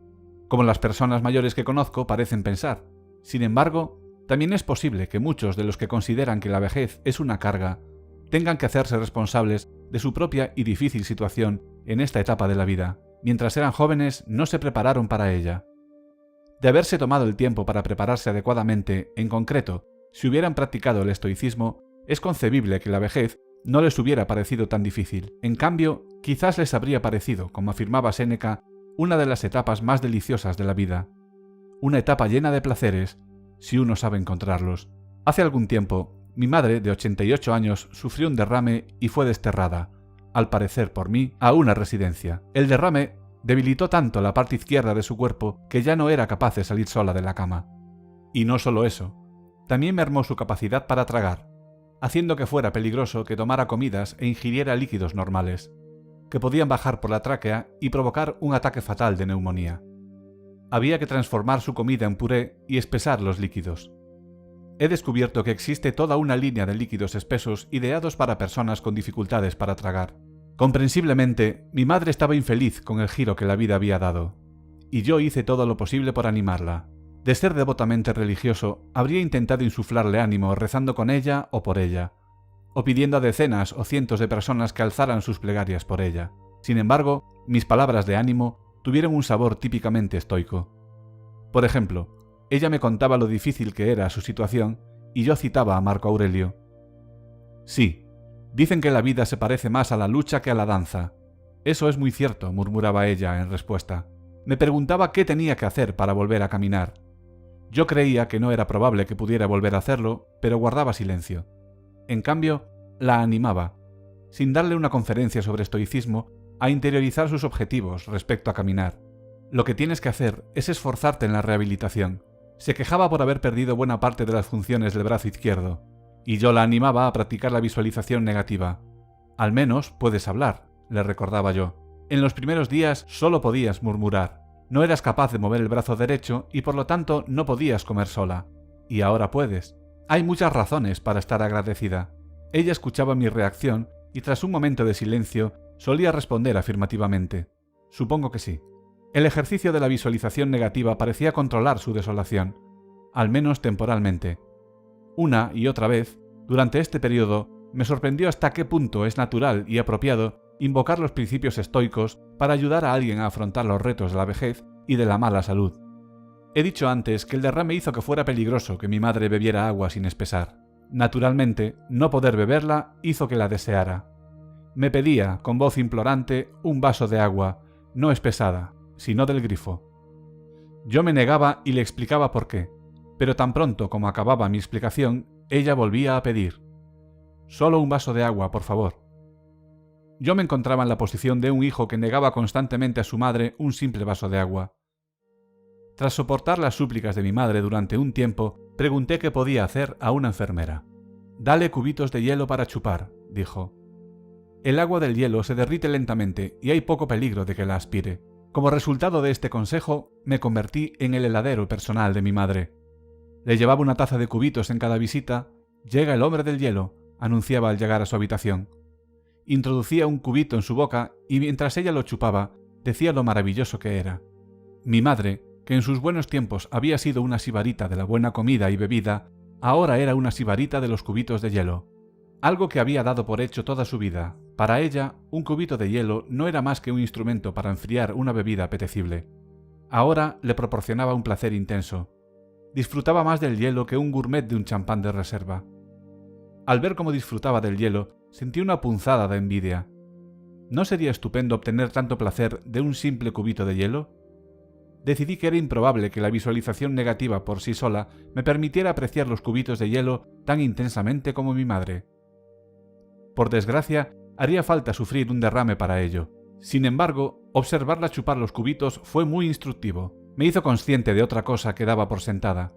A: como las personas mayores que conozco parecen pensar. Sin embargo, también es posible que muchos de los que consideran que la vejez es una carga tengan que hacerse responsables de su propia y difícil situación en esta etapa de la vida. Mientras eran jóvenes no se prepararon para ella. De haberse tomado el tiempo para prepararse adecuadamente, en concreto, si hubieran practicado el estoicismo, es concebible que la vejez no les hubiera parecido tan difícil. En cambio, quizás les habría parecido, como afirmaba Séneca, una de las etapas más deliciosas de la vida. Una etapa llena de placeres, si uno sabe encontrarlos. Hace algún tiempo, mi madre, de 88 años, sufrió un derrame y fue desterrada, al parecer por mí, a una residencia. El derrame debilitó tanto la parte izquierda de su cuerpo que ya no era capaz de salir sola de la cama. Y no solo eso, también mermó su capacidad para tragar, haciendo que fuera peligroso que tomara comidas e ingiriera líquidos normales, que podían bajar por la tráquea y provocar un ataque fatal de neumonía. Había que transformar su comida en puré y espesar los líquidos. He descubierto que existe toda una línea de líquidos espesos ideados para personas con dificultades para tragar. Comprensiblemente, mi madre estaba infeliz con el giro que la vida había dado, y yo hice todo lo posible por animarla. De ser devotamente religioso, habría intentado insuflarle ánimo rezando con ella o por ella, o pidiendo a decenas o cientos de personas que alzaran sus plegarias por ella. Sin embargo, mis palabras de ánimo tuvieron un sabor típicamente estoico. Por ejemplo, ella me contaba lo difícil que era su situación y yo citaba a Marco Aurelio. Sí, dicen que la vida se parece más a la lucha que a la danza. Eso es muy cierto, murmuraba ella en respuesta. Me preguntaba qué tenía que hacer para volver a caminar. Yo creía que no era probable que pudiera volver a hacerlo, pero guardaba silencio. En cambio, la animaba, sin darle una conferencia sobre estoicismo, a interiorizar sus objetivos respecto a caminar. Lo que tienes que hacer es esforzarte en la rehabilitación. Se quejaba por haber perdido buena parte de las funciones del brazo izquierdo, y yo la animaba a practicar la visualización negativa. Al menos puedes hablar, le recordaba yo. En los primeros días solo podías murmurar. No eras capaz de mover el brazo derecho y por lo tanto no podías comer sola. Y ahora puedes. Hay muchas razones para estar agradecida. Ella escuchaba mi reacción y tras un momento de silencio solía responder afirmativamente. Supongo que sí. El ejercicio de la visualización negativa parecía controlar su desolación, al menos temporalmente. Una y otra vez, durante este periodo, me sorprendió hasta qué punto es natural y apropiado invocar los principios estoicos para ayudar a alguien a afrontar los retos de la vejez y de la mala salud. He dicho antes que el derrame hizo que fuera peligroso que mi madre bebiera agua sin espesar. Naturalmente, no poder beberla hizo que la deseara. Me pedía, con voz implorante, un vaso de agua, no espesada, sino del grifo. Yo me negaba y le explicaba por qué, pero tan pronto como acababa mi explicación, ella volvía a pedir. Solo un vaso de agua, por favor. Yo me encontraba en la posición de un hijo que negaba constantemente a su madre un simple vaso de agua. Tras soportar las súplicas de mi madre durante un tiempo, pregunté qué podía hacer a una enfermera. «Dale cubitos de hielo para chupar», dijo. El agua del hielo se derrite lentamente y hay poco peligro de que la aspire. Como resultado de este consejo, me convertí en el heladero personal de mi madre. Le llevaba una taza de cubitos en cada visita. «Llega el hombre del hielo», anunciaba al llegar a su habitación. Introducía un cubito en su boca y mientras ella lo chupaba, decía lo maravilloso que era. Mi madre, que en sus buenos tiempos había sido una sibarita de la buena comida y bebida, ahora era una sibarita de los cubitos de hielo. Algo que había dado por hecho toda su vida. Para ella, un cubito de hielo no era más que un instrumento para enfriar una bebida apetecible. Ahora le proporcionaba un placer intenso. Disfrutaba más del hielo que un gourmet de un champán de reserva. Al ver cómo disfrutaba del hielo, sentí una punzada de envidia. ¿No sería estupendo obtener tanto placer de un simple cubito de hielo? Decidí que era improbable que la visualización negativa por sí sola me permitiera apreciar los cubitos de hielo tan intensamente como mi madre. Por desgracia, haría falta sufrir un derrame para ello. Sin embargo, observarla chupar los cubitos fue muy instructivo. Me hizo consciente de otra cosa que daba por sentada.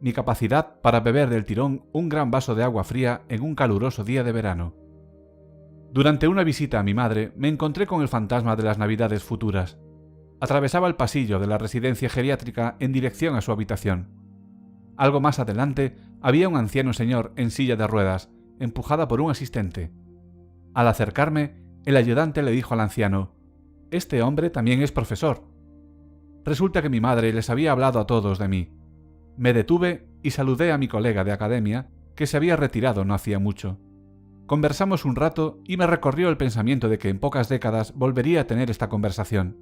A: Mi capacidad para beber del tirón un gran vaso de agua fría en un caluroso día de verano. Durante una visita a mi madre, me encontré con el fantasma de las navidades futuras. Atravesaba el pasillo de la residencia geriátrica en dirección a su habitación. Algo más adelante había un anciano señor en silla de ruedas, empujada por un asistente. Al acercarme, el ayudante le dijo al anciano: «Este hombre también es profesor». Resulta que mi madre les había hablado a todos de mí. Me detuve y saludé a mi colega de academia, que se había retirado no hacía mucho. Conversamos un rato y me recorrió el pensamiento de que en pocas décadas volvería a tener esta conversación.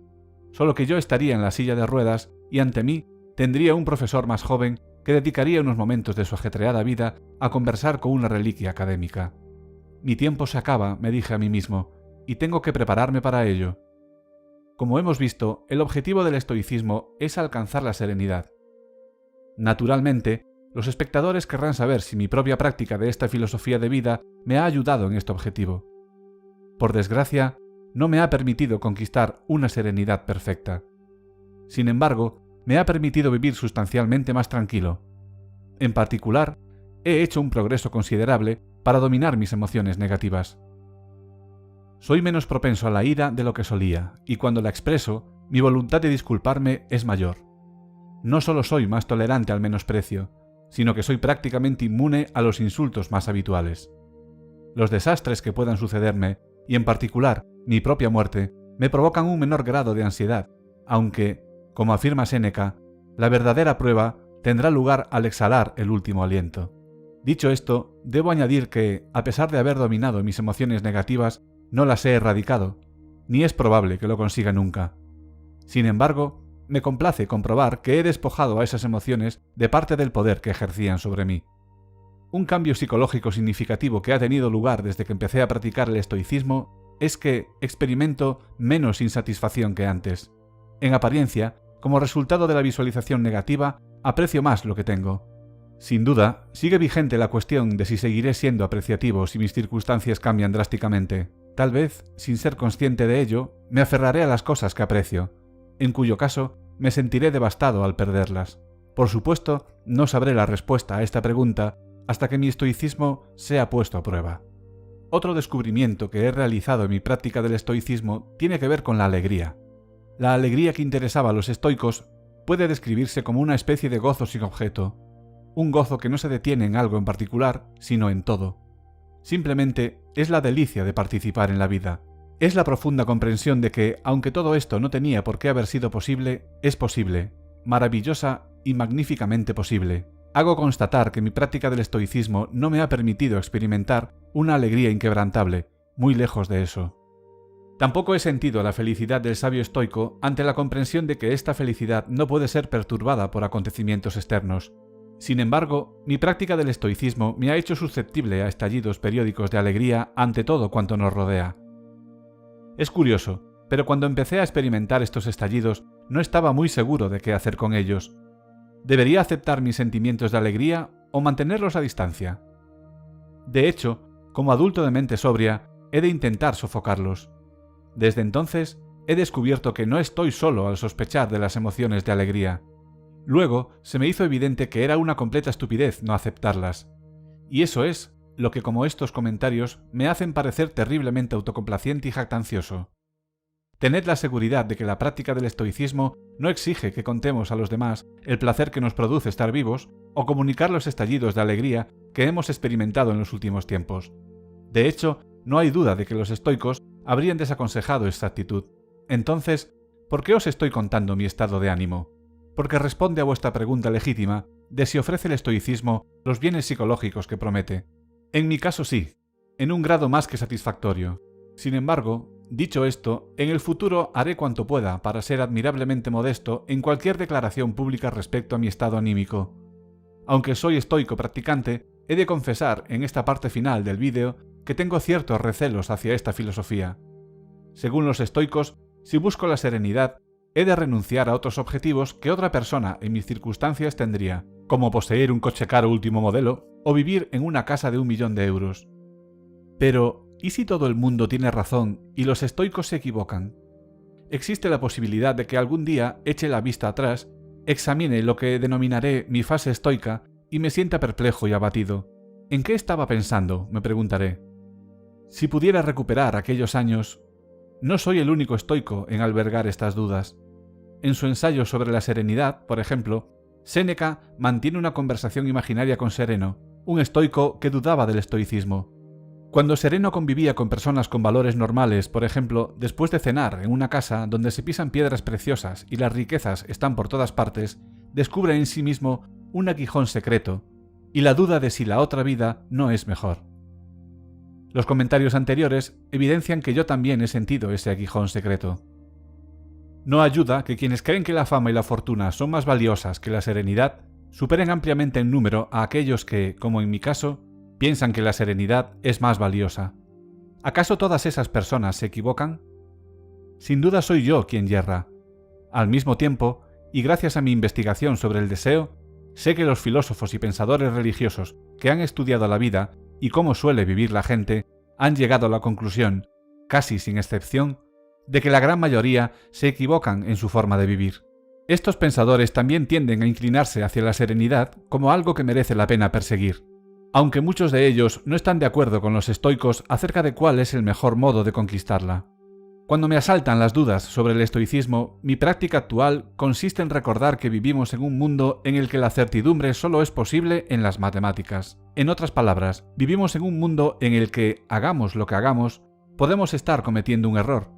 A: Solo que yo estaría en la silla de ruedas y ante mí tendría un profesor más joven que dedicaría unos momentos de su ajetreada vida a conversar con una reliquia académica. Mi tiempo se acaba, me dije a mí mismo, y tengo que prepararme para ello. Como hemos visto, el objetivo del estoicismo es alcanzar la serenidad. Naturalmente, los espectadores querrán saber si mi propia práctica de esta filosofía de vida me ha ayudado en este objetivo. Por desgracia, no me ha permitido conquistar una serenidad perfecta. Sin embargo, me ha permitido vivir sustancialmente más tranquilo. En particular, he hecho un progreso considerable para dominar mis emociones negativas. Soy menos propenso a la ira de lo que solía, y cuando la expreso, mi voluntad de disculparme es mayor. No solo soy más tolerante al menosprecio, sino que soy prácticamente inmune a los insultos más habituales. Los desastres que puedan sucederme, y en particular mi propia muerte, me provocan un menor grado de ansiedad, aunque, como afirma Séneca, la verdadera prueba tendrá lugar al exhalar el último aliento. Dicho esto, debo añadir que, a pesar de haber dominado mis emociones negativas, no las he erradicado, ni es probable que lo consiga nunca. Sin embargo, me complace comprobar que he despojado a esas emociones de parte del poder que ejercían sobre mí. Un cambio psicológico significativo que ha tenido lugar desde que empecé a practicar el estoicismo es que experimento menos insatisfacción que antes. En apariencia, como resultado de la visualización negativa, aprecio más lo que tengo. Sin duda, sigue vigente la cuestión de si seguiré siendo apreciativo si mis circunstancias cambian drásticamente. Tal vez, sin ser consciente de ello, me aferraré a las cosas que aprecio, en cuyo caso me sentiré devastado al perderlas. Por supuesto, no sabré la respuesta a esta pregunta hasta que mi estoicismo sea puesto a prueba. Otro descubrimiento que he realizado en mi práctica del estoicismo tiene que ver con la alegría. La alegría que interesaba a los estoicos puede describirse como una especie de gozo sin objeto, un gozo que no se detiene en algo en particular, sino en todo. Simplemente es la delicia de participar en la vida. Es la profunda comprensión de que, aunque todo esto no tenía por qué haber sido posible, es posible, maravillosa y magníficamente posible. Hago constatar que mi práctica del estoicismo no me ha permitido experimentar una alegría inquebrantable, muy lejos de eso. Tampoco he sentido la felicidad del sabio estoico ante la comprensión de que esta felicidad no puede ser perturbada por acontecimientos externos. Sin embargo, mi práctica del estoicismo me ha hecho susceptible a estallidos periódicos de alegría ante todo cuanto nos rodea. Es curioso, pero cuando empecé a experimentar estos estallidos no estaba muy seguro de qué hacer con ellos. ¿Debería aceptar mis sentimientos de alegría o mantenerlos a distancia? De hecho, como adulto de mente sobria, he de intentar sofocarlos. Desde entonces, he descubierto que no estoy solo al sospechar de las emociones de alegría. Luego, se me hizo evidente que era una completa estupidez no aceptarlas. Y eso es lo que, como estos comentarios, me hacen parecer terriblemente autocomplaciente y jactancioso. Tened la seguridad de que la práctica del estoicismo no exige que contemos a los demás el placer que nos produce estar vivos o comunicar los estallidos de alegría que hemos experimentado en los últimos tiempos. De hecho, no hay duda de que los estoicos habrían desaconsejado esta actitud. Entonces, ¿por qué os estoy contando mi estado de ánimo? Porque responde a vuestra pregunta legítima de si ofrece el estoicismo los bienes psicológicos que promete. En mi caso sí, en un grado más que satisfactorio. Sin embargo, dicho esto, en el futuro haré cuanto pueda para ser admirablemente modesto en cualquier declaración pública respecto a mi estado anímico. Aunque soy estoico practicante, he de confesar en esta parte final del vídeo que tengo ciertos recelos hacia esta filosofía. Según los estoicos, si busco la serenidad, he de renunciar a otros objetivos que otra persona en mis circunstancias tendría, como poseer un coche caro último modelo o vivir en una casa de 1 millón de euros. Pero, ¿y si todo el mundo tiene razón y los estoicos se equivocan? Existe la posibilidad de que algún día eche la vista atrás, examine lo que denominaré mi fase estoica y me sienta perplejo y abatido. ¿En qué estaba pensando?, me preguntaré. Si pudiera recuperar aquellos años, no soy el único estoico en albergar estas dudas. En su ensayo sobre la serenidad, por ejemplo, Séneca mantiene una conversación imaginaria con Sereno, un estoico que dudaba del estoicismo. Cuando Sereno convivía con personas con valores normales, por ejemplo, después de cenar en una casa donde se pisan piedras preciosas y las riquezas están por todas partes, descubre en sí mismo un aguijón secreto y la duda de si la otra vida no es mejor. Los comentarios anteriores evidencian que yo también he sentido ese aguijón secreto. No ayuda que quienes creen que la fama y la fortuna son más valiosas que la serenidad superen ampliamente en número a aquellos que, como en mi caso, piensan que la serenidad es más valiosa. ¿Acaso todas esas personas se equivocan? Sin duda soy yo quien yerra. Al mismo tiempo, y gracias a mi investigación sobre el deseo, sé que los filósofos y pensadores religiosos que han estudiado la vida y cómo suele vivir la gente han llegado a la conclusión, casi sin excepción, de que la gran mayoría se equivocan en su forma de vivir. Estos pensadores también tienden a inclinarse hacia la serenidad como algo que merece la pena perseguir, aunque muchos de ellos no están de acuerdo con los estoicos acerca de cuál es el mejor modo de conquistarla. Cuando me asaltan las dudas sobre el estoicismo, mi práctica actual consiste en recordar que vivimos en un mundo en el que la certidumbre solo es posible en las matemáticas. En otras palabras, vivimos en un mundo en el que, hagamos lo que hagamos, podemos estar cometiendo un error.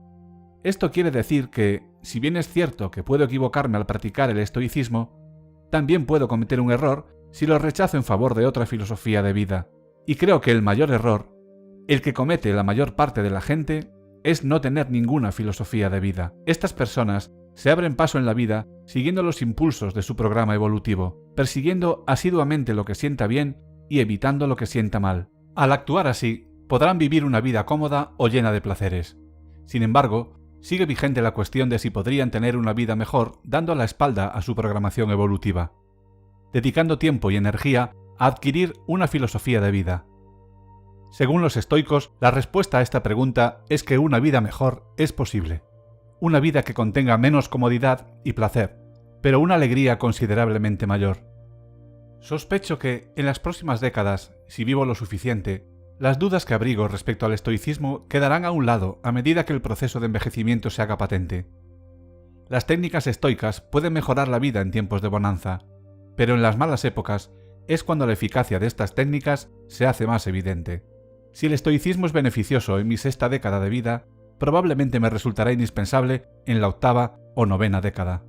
A: Esto quiere decir que, si bien es cierto que puedo equivocarme al practicar el estoicismo, también puedo cometer un error si lo rechazo en favor de otra filosofía de vida. Y creo que el mayor error, el que comete la mayor parte de la gente, es no tener ninguna filosofía de vida. Estas personas se abren paso en la vida siguiendo los impulsos de su programa evolutivo, persiguiendo asiduamente lo que sienta bien y evitando lo que sienta mal. Al actuar así, podrán vivir una vida cómoda o llena de placeres. Sin embargo, sigue vigente la cuestión de si podrían tener una vida mejor dando la espalda a su programación evolutiva, dedicando tiempo y energía a adquirir una filosofía de vida. Según los estoicos, la respuesta a esta pregunta es que una vida mejor es posible. Una vida que contenga menos comodidad y placer, pero una alegría considerablemente mayor. Sospecho que, en las próximas décadas, si vivo lo suficiente, las dudas que abrigo respecto al estoicismo quedarán a un lado a medida que el proceso de envejecimiento se haga patente. Las técnicas estoicas pueden mejorar la vida en tiempos de bonanza, pero en las malas épocas es cuando la eficacia de estas técnicas se hace más evidente. Si el estoicismo es beneficioso en mi sexta década de vida, probablemente me resultará indispensable en la octava o novena década.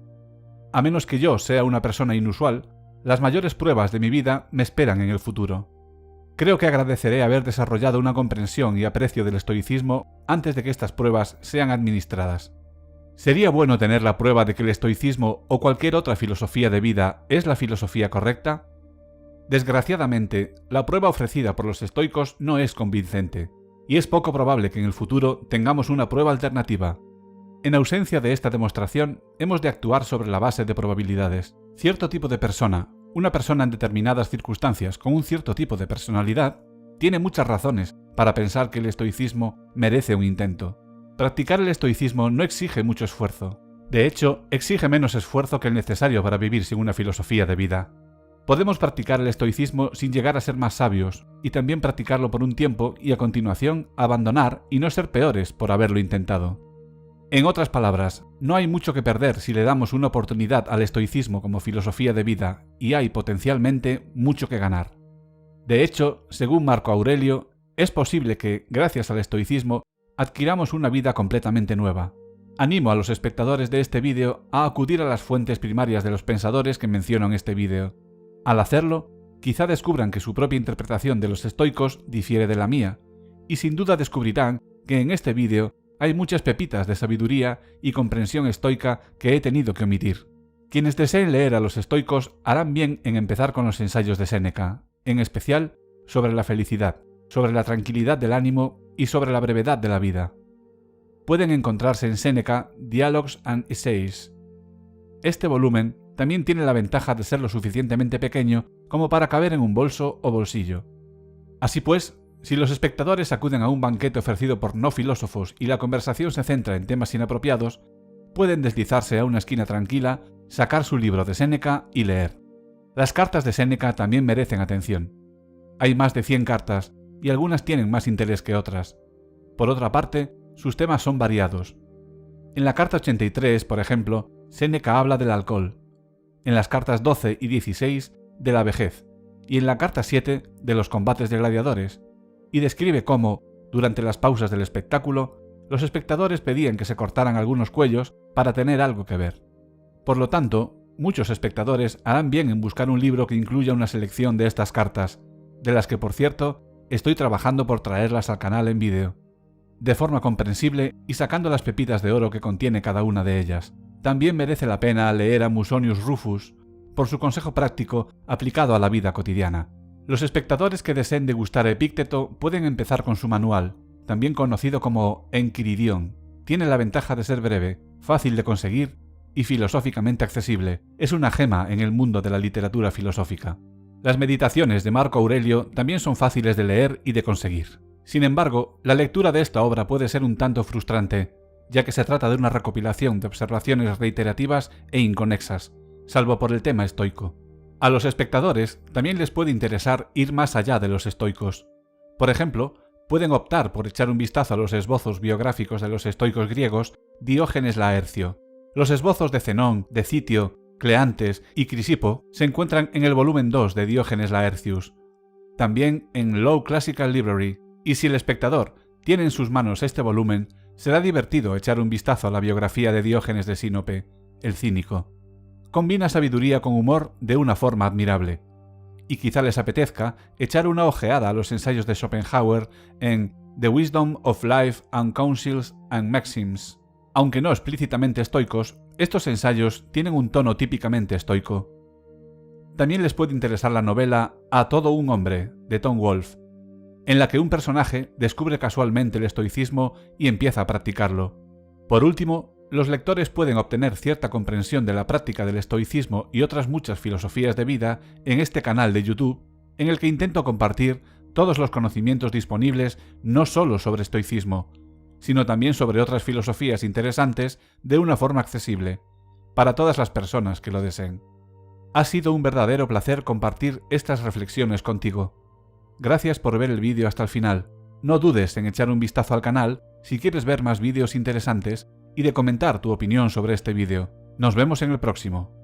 A: A menos que yo sea una persona inusual, las mayores pruebas de mi vida me esperan en el futuro. Creo que agradeceré haber desarrollado una comprensión y aprecio del estoicismo antes de que estas pruebas sean administradas. ¿Sería bueno tener la prueba de que el estoicismo o cualquier otra filosofía de vida es la filosofía correcta? Desgraciadamente, la prueba ofrecida por los estoicos no es convincente, y es poco probable que en el futuro tengamos una prueba alternativa. En ausencia de esta demostración, hemos de actuar sobre la base de probabilidades. Cierto tipo de persona, una persona en determinadas circunstancias con un cierto tipo de personalidad, tiene muchas razones para pensar que el estoicismo merece un intento. Practicar el estoicismo no exige mucho esfuerzo. De hecho, exige menos esfuerzo que el necesario para vivir sin una filosofía de vida. Podemos practicar el estoicismo sin llegar a ser más sabios, y también practicarlo por un tiempo y a continuación abandonar y no ser peores por haberlo intentado. En otras palabras, no hay mucho que perder si le damos una oportunidad al estoicismo como filosofía de vida, y hay potencialmente mucho que ganar. De hecho, según Marco Aurelio, es posible que, gracias al estoicismo, adquiramos una vida completamente nueva. Animo a los espectadores de este vídeo a acudir a las fuentes primarias de los pensadores que menciono en este vídeo. Al hacerlo, quizá descubran que su propia interpretación de los estoicos difiere de la mía, y sin duda descubrirán que en este vídeo hay muchas pepitas de sabiduría y comprensión estoica que he tenido que omitir. Quienes deseen leer a los estoicos harán bien en empezar con los ensayos de Séneca, en especial sobre la felicidad, sobre la tranquilidad del ánimo y sobre la brevedad de la vida. Pueden encontrarse en Séneca Dialogues and Essays. Este volumen también tiene la ventaja de ser lo suficientemente pequeño como para caber en un bolso o bolsillo. Así pues, si los espectadores acuden a un banquete ofrecido por no filósofos y la conversación se centra en temas inapropiados, pueden deslizarse a una esquina tranquila, sacar su libro de Séneca y leer. Las cartas de Séneca también merecen atención. Hay más de 100 cartas, y algunas tienen más interés que otras. Por otra parte, sus temas son variados. En la carta 83, por ejemplo, Séneca habla del alcohol. En las cartas 12 y 16, de la vejez. Y en la carta 7, de los combates de gladiadores. Y describe cómo, durante las pausas del espectáculo, los espectadores pedían que se cortaran algunos cuellos para tener algo que ver. Por lo tanto, muchos espectadores harán bien en buscar un libro que incluya una selección de estas cartas, de las que, por cierto, estoy trabajando por traerlas al canal en vídeo, de forma comprensible y sacando las pepitas de oro que contiene cada una de ellas. También merece la pena leer a Musonius Rufus por su consejo práctico aplicado a la vida cotidiana. Los espectadores que deseen degustar Epícteto pueden empezar con su manual, también conocido como Enquiridión. Tiene la ventaja de ser breve, fácil de conseguir y filosóficamente accesible. Es una gema en el mundo de la literatura filosófica. Las meditaciones de Marco Aurelio también son fáciles de leer y de conseguir. Sin embargo, la lectura de esta obra puede ser un tanto frustrante, ya que se trata de una recopilación de observaciones reiterativas e inconexas, salvo por el tema estoico. A los espectadores también les puede interesar ir más allá de los estoicos. Por ejemplo, pueden optar por echar un vistazo a los esbozos biográficos de los estoicos griegos Diógenes Laercio. Los esbozos de Zenón, de Citio, Cleantes y Crisipo se encuentran en el volumen 2 de Diógenes Laercius, también en Low Classical Library, y si el espectador tiene en sus manos este volumen, será divertido echar un vistazo a la biografía de Diógenes de Sinope, el cínico. Combina sabiduría con humor de una forma admirable, y quizá les apetezca echar una ojeada a los ensayos de Schopenhauer en The Wisdom of Life and Counsels and Maxims. Aunque no explícitamente estoicos, estos ensayos tienen un tono típicamente estoico. También les puede interesar la novela A todo un hombre, de Tom Wolfe. en la que un personaje descubre casualmente el estoicismo y empieza a practicarlo. Por último, los lectores pueden obtener cierta comprensión de la práctica del estoicismo y otras muchas filosofías de vida en este canal de YouTube, en el que intento compartir todos los conocimientos disponibles no solo sobre estoicismo, sino también sobre otras filosofías interesantes de una forma accesible, para todas las personas que lo deseen. Ha sido un verdadero placer compartir estas reflexiones contigo. Gracias por ver el vídeo hasta el final. No dudes en echar un vistazo al canal si quieres ver más vídeos interesantes y de comentar tu opinión sobre este vídeo. Nos vemos en el próximo.